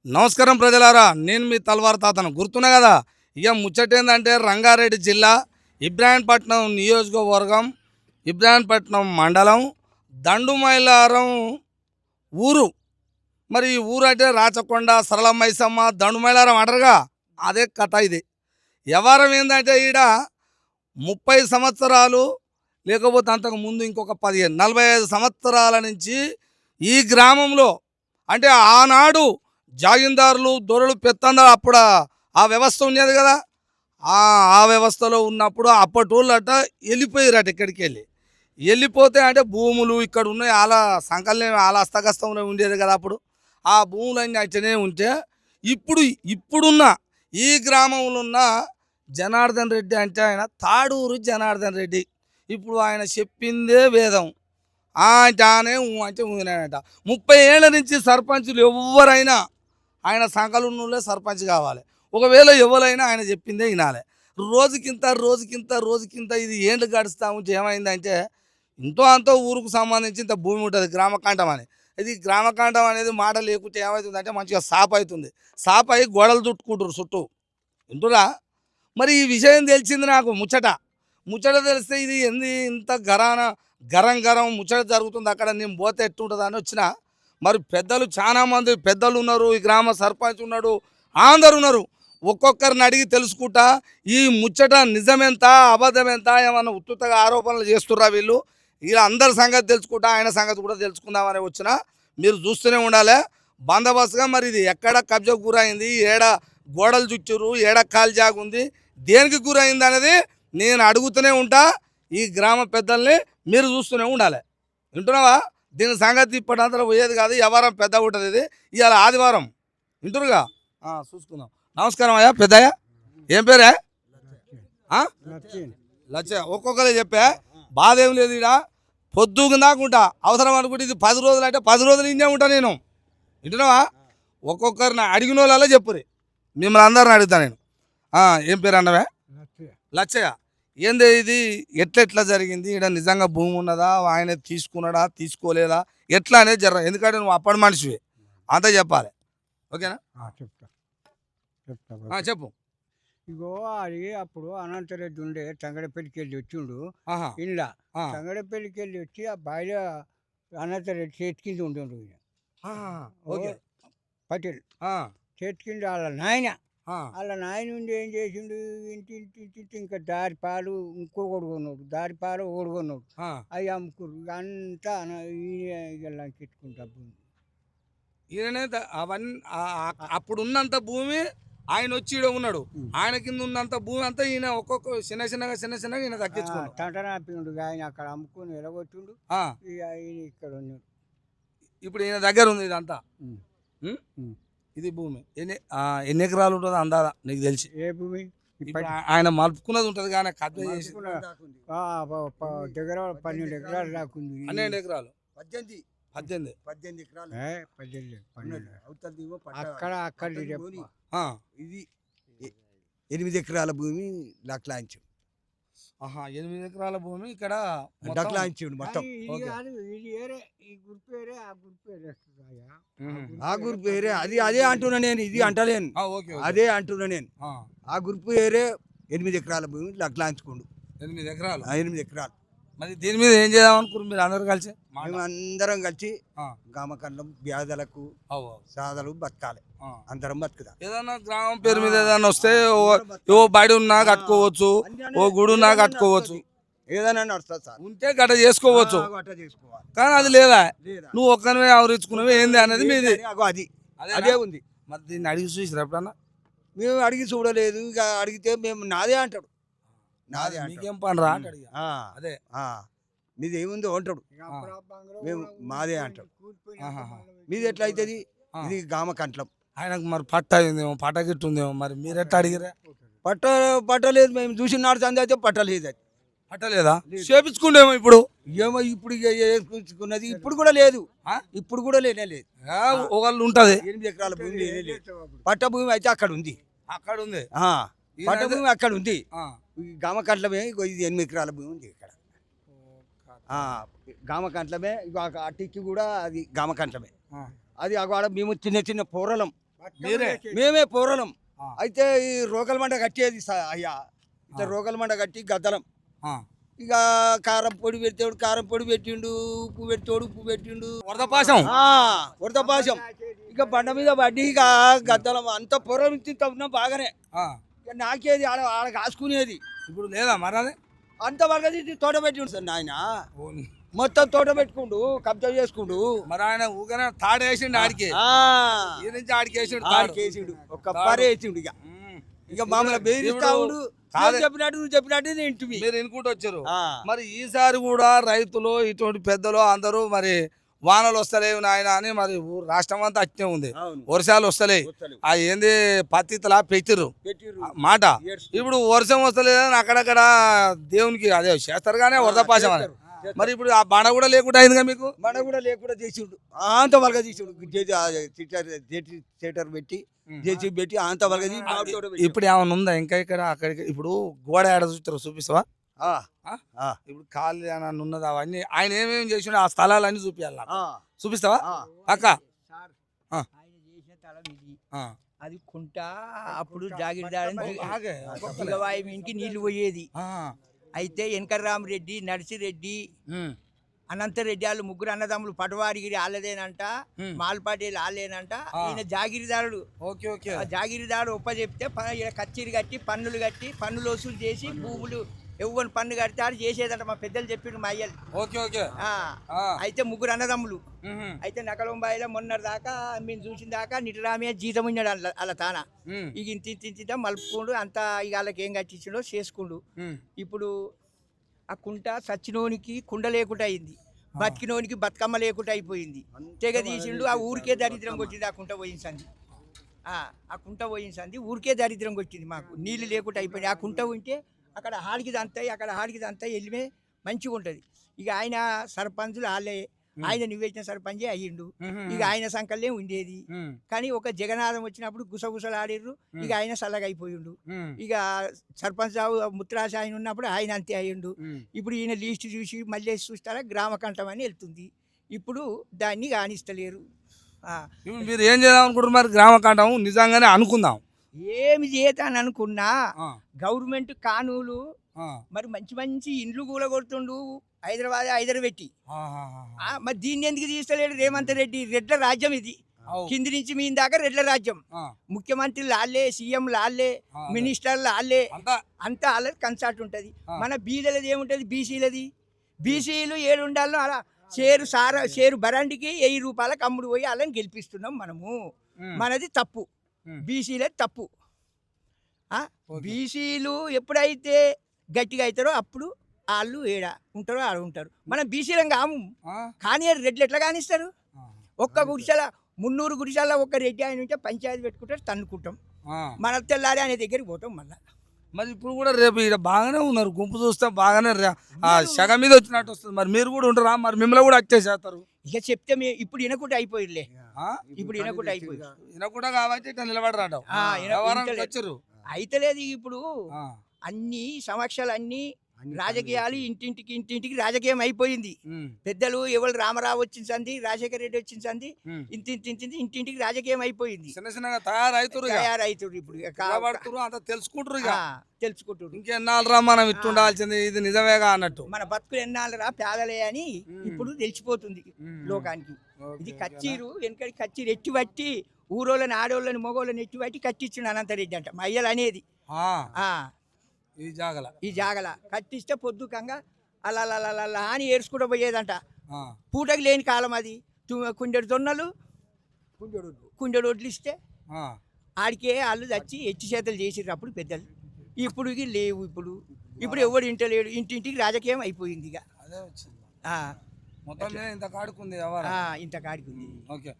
నమస్కారం ప్రజలారా, నేను మీ తల్వార్ తాతను గుర్తున్నా కదా. ఇక ముచ్చటేందంటే రంగారెడ్డి జిల్లా ఇబ్రాహీంపట్నం నియోజకవర్గం, ఇబ్రాహీంపట్నం మండలం, దండుమైలారం ఊరు. మరి ఈ ఊరు అంటే రాచకొండ, సరళమైసమ్మ, దండుమైలారం అంటారుగా, అదే కథ ఇది. వ్యవహారం ఏంటంటే ఈడ 30 సంవత్సరాలు లేకపోతే అంతకు ముందు ఇంకొక 15 45 సంవత్సరాల నుంచి ఈ గ్రామంలో అంటే ఆనాడు జాగీందారులు దొరలు పెత్తందారు అప్పుడు ఆ వ్యవస్థ ఉన్నది కదా. ఆ వ్యవస్థలో ఉన్నప్పుడు అప్పటోళ్ళట వెళ్ళిపోయారట. ఇక్కడికి వెళ్ళిపోతే అంటే భూములు ఇక్కడ ఉన్నాయి, అలా సంకల్యం అలా హస్తగస్తంలో ఉండేది కదా అప్పుడు. ఆ భూములన్నీ అట్టనే ఉంటే ఇప్పుడున్న ఈ గ్రామంలో ఉన్న జనార్దన్ రెడ్డి అంటే ఆయన తాడూరు జనార్దన్ రెడ్డి. ఇప్పుడు ఆయన చెప్పిందే వేదం. అంటే ఆనే అంటే ఊనాయనట. 30 ఏళ్ళ నుంచి సర్పంచులు ఎవరైనా ఆయన సంకలనంలో సర్పంచ్ కావాలి. ఒకవేళ ఎవరైనా ఆయన చెప్పిందే వినాలి. రోజుకింత ఇది ఏండ్లు గడుస్తూ ఉంటే ఏమైందంటే ఇంతో అంతో ఊరుకు సంబంధించి ఇంత భూమి ఉంటుంది గ్రామకాండం అని. ఇది గ్రామకాండం అనేది మాట లేకుంటే ఏమవుతుందంటే మంచిగా సాప్ అవుతుంది. సాప్ అయ్యి గోడలు చుట్టుకుంటారు చుట్టూ. వింటురా. మరి ఈ విషయం తెలిసింది నాకు ముచ్చట తెలిస్తే ఇది ఇంత గరం ముచ్చట జరుగుతుంది అక్కడ, నేను పోతే ఎట్టుంటుంది అని వచ్చిన. మరి పెద్దలు చాలామంది పెద్దలు ఉన్నారు, ఈ గ్రామ సర్పంచ్ ఉన్నాడు, అందరు ఉన్నారు. ఒక్కొక్కరిని అడిగి తెలుసుకుంటా ఈ ముచ్చట నిజమెంత అబద్ధమెంత, ఏమన్నా ఉత్తుతగా ఆరోపణలు చేస్తుర్రా వీళ్ళు, ఇలా అందరి సంగతి తెలుసుకుంటా, ఆయన సంగతి కూడా తెలుసుకుందామని వచ్చిన. మీరు చూస్తూనే ఉండాలి బందోబస్తుగా. మరి ఇది ఎక్కడ కబ్జా గురైంది, ఏడ గోడలు చుట్టూరు, ఏడ కాలు జాగుంది, దేనికి గురైంది అనేది నేను అడుగుతూనే ఉంటా. ఈ గ్రామ పెద్దల్ని మీరు చూస్తూనే ఉండాలి. వింటున్నావా? దీని సంగతి ఇప్పటింతా పోయేది కాదు, వ్యవహారం పెద్ద ఉంటుంది. ఇది ఇవాళ ఆదివారం. వింటురుగా, చూసుకుందాం. నమస్కారం అయ్యా పెద్దయ్య. ఏం పేరే? లచ్చ. ఒక్కొక్కరే చెప్పా, బాధ ఏం లేదు. ఇడ పొద్దుకు దాకుంటా, అవసరం అనుకుంటే ఇది 10 రోజులు అంటే 10 రోజులు ఇంజే ఉంటా నేను. వింటున్నావా? ఒక్కొక్కరిని అడిగిన వాళ్ళ చెప్పురి, మిమ్మల్ని అందరిని అడుగుతా నేను. ఏం పేరు అన్నవే? లచ్చయ్య. ఏంది ఇది, ఎట్లా జరిగింది? ఇక్కడ నిజంగా భూమి ఉన్నదా, ఆయన తీసుకున్నాడా తీసుకోలేదా, ఎట్లా అనేది జర, ఎందుకంటే నువ్వు అప్పటి మనిషివి, అంతా చెప్పాలి. ఓకేనా? చెప్పు. ఇగో అది అప్పుడు అనంతరెడ్డి ఉండే తంగడపల్లికి వెళ్ళి వచ్చిండు ఇంట్లో. తంగడపల్లికి వెళ్ళి వచ్చి ఆ బాయిలో అనంతరెడ్డి చేతి కింద ఉండు పటేల్ చేతి కింద వాళ్ళ నాయన ఉండి ఏం చేసిండు, ఇంటి ఇంకా దారి పాలు ఇంకొకడు కొన్నాడు, దారి పాలు ఒకడు కొన్నాడు, అవి అమ్ముకురు. అంతా లంకెట్టుకుంటా భూమి. ఈయననే అవన్నీ అప్పుడున్నంత భూమి ఆయన వచ్చి ఈడ ఉన్నాడు, ఆయన కింద ఉన్నంత భూమి అంతా ఈయన ఒక్కొక్క చిన్నగా ఈయన దక్కించుకున్నాడు. తంటనాపిండు ఆయన అక్కడ అమ్ముకుని ఎలగొట్టిండు, ఈయన ఇక్కడ ఉన్నాడు. ఇప్పుడు ఈయన దగ్గర ఉంది ఇదంతా. ఇది భూమి ఎన్ని ఎకరాలు ఉంటుందో అందాదా నీకు తెలిసి? ఏ భూమి? ఆయన మలుపుకున్నది ఉంటుంది కానీ కబ్జా చేసి దగ్గర 12 ఎకరాలు దాకుంది. 12 ఎకరాలు 18 ఎకరాలు అక్కడ ఇది 8 ఎకరాల భూమి లక్లాంచు. 8 ఎకరాల భూమి ఇక్కడ లక్లాంచు మొత్తం. ఆ గ్రూప్ వేరే, అది అదే అంటున్నా నేను, ఇది అంటలేను, అదే అంటున్నా నేను. ఆ గ్రూప్ వేరే 8 ఎకరాల భూమి లక్లాంచుకోండు. 8 ఎకరాలు 8 ఎకరాలు. మరి దీని మీద ఏం చేద్దాం అనుకున్నారు మీరు అందరూ కలిసి? మేము అందరం కలిసి గామకండం వ్యాధులకు సాధలు బతకాలి, అందరం బతుకుదాం. ఏదన్నా గ్రామం పేరు మీద ఏదన్నా వస్తే ఓ బడి ఉన్నా కట్టుకోవచ్చు, ఓ గుడి ఉన్నా కట్టుకోవచ్చు, ఏదైనా నడుస్తుంది సార్, ఉంటే గట్ట చేసుకోవచ్చు. కానీ అది లేదా, నువ్వు ఒక్కనే ఆవరించుకున్నావు ఏంది అనేది మీది. అది అదే ఉంది. మరి దీన్ని అడిగి చూసిరా ఎప్పుడన్నా? మేము అడిగి చూడలేదు. ఇక అడిగితే మేము నాదే అంటాడు, నాదే మీకేం పని రా అంటే అదే మీది ఏముందో అంటాడు, మేము మాదే అంటాడు. మీది ఎట్లా అవుతుంది? ఇది గామకంట్లం. ఆయనకు మరి పట్ట అయిందేమో, పట్ట గిట్టుందేమో, మరి మీరు ఎట్లా అడిగిరా? పట్టలేదు, మేము చూసిన నాడు సంది అయితే పట్టలేదు. అది పట్టలేదా? చేపించుకుంటేమో ఇప్పుడు ఏమో ఇప్పుడు వేసుకున్నది ఇప్పుడు కూడా లేదు, ఇప్పుడు కూడా లేనే లేదు. ఒకళ్ళు ఉంటుంది 8 ఎకరాల భూమి లేనే లేదు. పట్ట భూమి అయితే అక్కడ ఉంది, అక్కడ ఉంది. పట్ట భూమి అక్కడ ఉంది. గామకంట్లమే ఇది 8 ఎకరాల భూమి ఉంది ఇక్కడ. గామకంట్లమే, అటికి కూడా అది గామకంట్లమే. అది అక్కడ మేము చిన్న చిన్న పొరలం మీరే మేమే పోరలం. ఆ. అయితే ఈ రోకల మండ కట్టేది అయ్యా ఇట్లా ఆ. రోకల మండ కట్టి గద్దలం. ఆ. ఇక కారం పొడి పెట్టాడు, కారం పొడి పెట్టిండు, ఉప్పు పెట్టాడు, ఉప్పు పెట్టిండు, వరదపాశం వరదపాశం. ఇక బండ మీద పడి ఇక గద్దలం అంత పొరం తింటున్నా బాగానే. ఆ. ఇక నాకేది ఆడ ఆడ కాసుకునేది ఇప్పుడు లేదా మరి అది అంత వరకు తోట పెట్టిండు సార్ నాయన. మొత్తం తోట పెట్టుకుండు, కబ్జా చేసుకుండు. మరి ఆయన ఊకనే తాడు వేసిండు ఆడికి ఆ, ఈ నుంచి ఆడికి వేసిండు తాడు. ఆడికేసిండు, ఒక్క పరే వేసిండు. ఇక మామూలు బెదిరిస్తా ఉండు. కాదే. నేను చెప్పినట్టు నువ్వు చెప్పినట్టు నేను ఇంటివి. మీరు ఎన్నుకుంటూ వచ్చారు. ఆ. మరి ఈసారి కూడా రైతులు ఇటువంటి పెద్దలు అందరూ మరి వానలు వస్తలేవు నాయన అని మరి రాష్ట్రం అంతా అట్నే ఉంది. అవును. వర్షాలు వస్తలేవు. వస్తలేవు. ఆ ఏంది పత్తిలా పెట్టిర్రు పెట్టిర్రు. మాట. ఏడ్చుకుంటూ. ఇప్పుడు వర్షం వస్తలేదని అక్కడక్కడ దేవునికి అదే చేస్తారు కానీ వరదపాశం అని. చేస్తారు. మరి ఇప్పుడు ఆ బండ కూడా లేకుండా అయిందిగా మీకు. మన కూడా లేకుండా చేసిండు, అంత వరగా చేసిండు. థియేటర్ పెట్టి జేసీబీ పెట్టి అంత వరగా చేసి మామిడి తోట పెట్టిండు. ఇప్పుడు ఏమైనా ఉందా ఇంకా ఇక్కడ అక్కడికి? ఇప్పుడు గోడ ఏడ చూస్తారు చూపిస్తావా? ఆ, ఆ? ఆ, ఇప్పుడు ఖాళీ అని ఉన్నది అవన్నీ ఆయన ఏమేమి చేసిండో ఆ స్థలాలన్నీ చూపించాలి నాకు. ఆ, చూపిస్తావా ఆ. అక్క? సార్, ఆ. ఆయన చేసిన తలం ఇది. ఆ. అది కుంట అప్పుడు జాగిరిదారని ఆగే, ఒక్కొక్కలే. దిగవాయి మీనికి నీళ్లు పోయేది. ఆ. అయితే వెంకటరామరెడ్డి, నర్సిరెడ్డి, ఉమ్. అనంతరెడ్డి వాళ్ళు ముగ్గురు అన్నదమ్ములు పటవారిగిరి వాళ్ళదేనంట, ఉమ్. మాల్పాటేలు వాళ్ళేనంట. ఆ. ఈయన జాగిరిదారుడు. Okay okay. ఆ జాగిరిదారుడు ఒప్ప చెప్తే కచ్చీరు కట్టి పన్నులు వసూలు చేసి భూములు ఎవ్వని పన్ను కడతాడు చేసేదంట. మా పెద్దలు చెప్పిండు మా అయ్యలు. Okay okay. ఆ. ఆ. అయితే ముగ్గురు అన్నదమ్ములు. ఉహు. అయితే నకలంబాయిలో మొన్నటి దాకా మేము చూసిన దాకా నిటరామయ్య జీతం ఉన్నాడు అలా తాన. ఉమ్. ఇక ఇంత మలుపుకుండు అంతా ఇక వాళ్ళకి ఏం కట్టించిండో చేసుకుండు. ఉమ్. ఇప్పుడు ఆ కుంట సచ్చినోనికి కుండ లేకుండా అయింది, బతికినోనికి బతుకమ్మ లేకుండా అయిపోయింది. తెగ తీసిండు. ఆ ఊరికే దరిద్రం వచ్చింది. ఆ కుంట పోయించండి, ఆ కుంట పోయించండి ఊరికే దరిద్రం వచ్చింది. మాకు నీళ్లు లేకుండా అయిపోయింది. ఆ కుంట ఉంటే అక్కడ హాడికి దంతాయి, అక్కడ హాడికి దంతాయి, వెళ్ళిమే మంచిగా ఉంటుంది. ఇక ఆయన సర్పంచులు వాళ్ళే, ఆయన నివేసిన సర్పంచే అయ్యిండు. ఇక ఆయన సంకల్లే ఉండేది. ఉమ్. కానీ ఒక జగన్నాథం వచ్చినప్పుడు గుసగుసలాడిర్రు. ఇక ఆయన చల్లగా అయిపోయిండు. ఉమ్. ఇక సర్పంచ్ రావు ముత్రాశ ఆయన ఉన్నప్పుడు ఆయన అంతే అయ్యిండు. ఉమ్. ఇప్పుడు ఈయన లీస్ట్ చూసి మళ్ళీ చూస్తారా గ్రామ కంఠం అని వెళ్తుంది. ఇప్పుడు దాన్ని కానిస్తలేరు. ఇప్పుడు మీరు ఏం చేద్దాం అనుకుంటారు మరి? గ్రామకాండం నిజంగానే అనుకుందాం. ఏమి చేతాను అనుకున్నా ఆ. గవర్నమెంట్ కానూలు ఆ. మరి మంచి మంచి ఇండ్లు కూలగొడుతుండు హైదరాబాద్ పెట్టి. ఆహాహాహా. మరి దీన్ని ఎందుకు తీస్తలేడు రేవంత్ రెడ్డి? రెడ్ల రాజ్యం ఇది. అవు. కింది నుంచి మీ దాకా రెడ్ల రాజ్యం. ఆ. ముఖ్యమంత్రులు వాళ్ళే, సీఎం వాళ్ళే, ఆ. మినిస్టర్లు వాళ్ళే, అంతా అంతా వాళ్ళది కన్సార్ట్ ఉంటుంది. ఆ. మన బీదలది ఏముంటుంది? బీసీలది. బీసీలు ఏడు ఉండాలో అలా షేరు బరాండికి 1000 రూపాయలకు అమ్ముడు పోయి వాళ్ళని గెలిపిస్తున్నాం మనము. ఉమ్. మనది తప్పు. ఉమ్. బీసీలే తప్పు. ఓకే. బీసీలు ఎప్పుడైతే గట్టిగా అవుతారో అప్పుడు వాళ్ళు ఏడ ఉంటారో ఆడ ఉంటారు. మనం బీసీలం కాము. ఆ. కానీ రెడ్లు ఎట్లా కానిస్తారు? ఆ. ఒక్క గుడిసెల 300 గుడిసెల ఒక్క రెడ్డి ఆయన ఉంటే పంచాయతీ పెట్టుకుంటారు, తన్నుకుంటాం. ఆ. మన తెల్లారి అనే దగ్గరికి పోతాం మళ్ళీ. మరి ఇప్పుడు కూడా రేపు ఇక్కడ బాగానే ఉన్నారు, గుంపు చూస్తే బాగానే సగం మీద వచ్చినట్టు వస్తుంది. మరి మీరు కూడా ఉంటారా? మరి మిమ్మల్ని కూడా వచ్చేసేస్తారు. ఇక చెప్తే ఇప్పుడు వినకుండా అయిపోయిలే. ఆ? ఇప్పుడు వినకుండా అయిపోయింది. వినకుండా కాబట్టి ఇట్లా నిలబడరాడు. ఆ, వ్యవహారానికి వచ్చారు. అయితలేదు. ఇప్పుడు ఆ. అన్ని సమస్యలు అన్ని రాజకీయాలు ఇంటింటికి రాజకీయం అయిపోయింది. ఉమ్. పెద్దలు ఎవరు రామారావు వచ్చింది, రాజశేఖర రెడ్డి వచ్చింది, ఉమ్. ఇంటింటికి రాజకీయం అయిపోయింది. చిన్న చిన్నగా తయారైతురు, తయారైతుడు ఇప్పుడు నిలబడుతురు, అంత తెలుసుకుంటారు. ఇక తెలుసుకుంటున్నారు. ఇంకెన్నాళ్ళరా మనం ఇట్టుండాల్సింది, ఇది నిజమేగా అన్నట్టు. మన బతుకులు ఎన్నాళ్ళరా పేదలే అని ఇప్పుడు తెలిసిపోతుంది లోకానికి. ఇది కచ్చీరు వెనకడి కచ్చీరు ఎట్టి పట్టి ఊరోళ్ళని ఆడోళ్ళని మగోళ్ళని ఎట్టి పట్టి కట్టించిండు అనంతరెడ్డి అంట మా అయ్యలు అనేది. ఈ జాగల కట్టిస్తే పొద్దుకంగా అలా అని ఏడ్చుకుంటూ పోయేదంట. పూటకి లేని కాలం అది. కుండెడు జొన్నలు కుండెడు వడ్లు ఇస్తే ఆడికే వాళ్ళు చచ్చి ఎచ్చి చేతలు చేసిర్రు అప్పుడు పెద్దలు. ఇప్పుడు ఇవి లేవు. ఇప్పుడు ఎవడు ఇంటలేడు. ఇంటింటికి రాజకీయం అయిపోయింది. ఇక అదే వచ్చింది మొత్తం ఇంత కాడుకుంది. ఇంత కాడికి ఉంది. ఓకే.